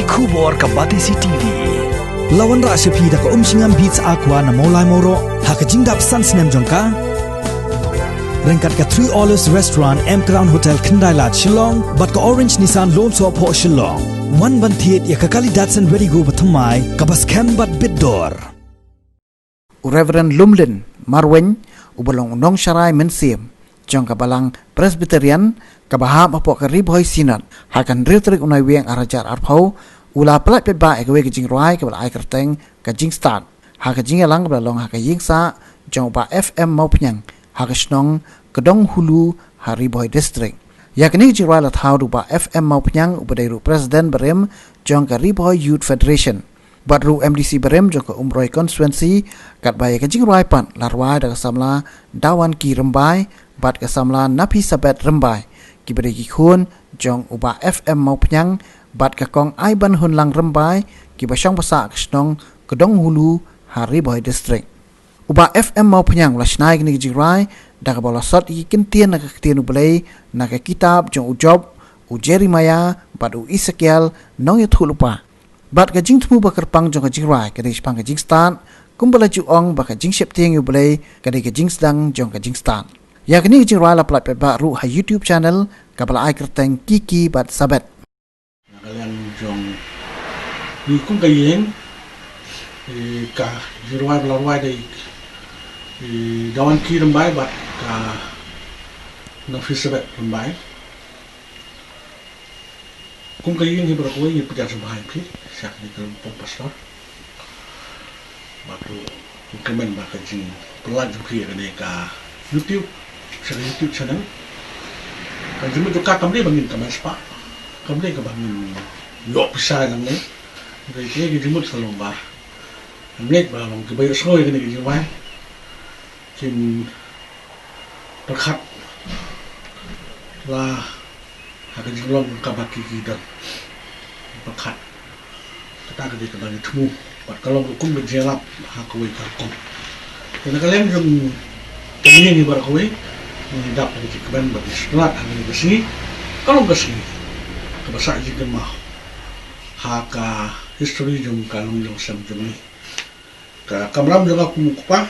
Kubor ka Batisi TV. Lawan ra sepi da ka singam beats aqua na molai moro ha ka jingdap sans nem jongka. Rengkat ka 3 Olives Restaurant M Crown Hotel Kendailat Shillong bat ka Orange Nissan Lone So Po Shillong. Wan ban thiet ya ka kali Datsun Ready Go bathamai ka bas kem bat bidor. Reverend Lumlin Marwen ubalong unong syarai mensim jong kabalang Presbyterian kabahap apo karib hoy sinat hakan ritrik unai weng arajar arpau ula plat pet ba ekwe kajing ruai kabal ai kerteng kajing start ha kajing elang kabalong ha kajing sa jong ba FM mau penyang ha kasnong kedong hulu hari boy district yakni kajing ruai la thau du ba FM mau penyang ubadai ru presiden berem jong karib hoy youth federation bat ru MDC berem jong ka umroi constituency kat ba kajing ruai pan larwai da samla dawan ki rembai bat kasamla napi sabet rembai kiberi khun jong uba FM mau penyang bat ka kong ai ban hun lang rembai kibasang pasa ksnong kedong hulu hari boy district uba FM mau penyang lasnai ni jirai da ka bolasot i kintien na ka kitien ublei na ka kitab jong ujob u Jeremiah bat u Ezekiel nong yat hulupa bat ka jing tmu ba kerpang jong ka jirai ka dis pang ka jing stan kumbala ju ong ba ka jing septieng ublei ka di ka jing sedang jong ka jing stan yakni kajing rala plat pet baru ha YouTube channel kapala ai kerteng Kiki bat sabet kalian jong ni kung kayeng ka jirwai belarwai dai dawan ki rembai bat ka na fi sabet rembai kung kayeng hi berakoi ni pejar sembahan pi syak ni kelompok pastor batu kemen ba kajing pelan juki ne ka YouTube sa YouTube channel kan jumit ka kamli bangin kamay spa kamli ka bangin yo pisa lang ne dai ke jumit sa lomba kamli ba long ke bay soy ke ni jumai kin takhat la ha ka jumlong ka baki kita takhat ta ka di ka bangin tumu bat kalong kum be jelap ha ko wi ka kom kana kalian jum kini ni barakoi ni dak ni keben bagi selat ni besi kalau besi ke besar jika mah haka history jum kalung jum sem jum ni ka kamram jum aku mukpa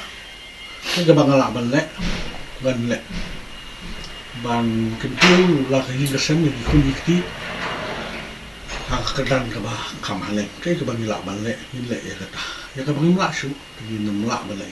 ni ke bangala banle banle ban kentu la ke hingga sem ni kun dikti haka kedan ke bah kamale ke bangila banle ni le ya kata ya ke bangila su ni namla banle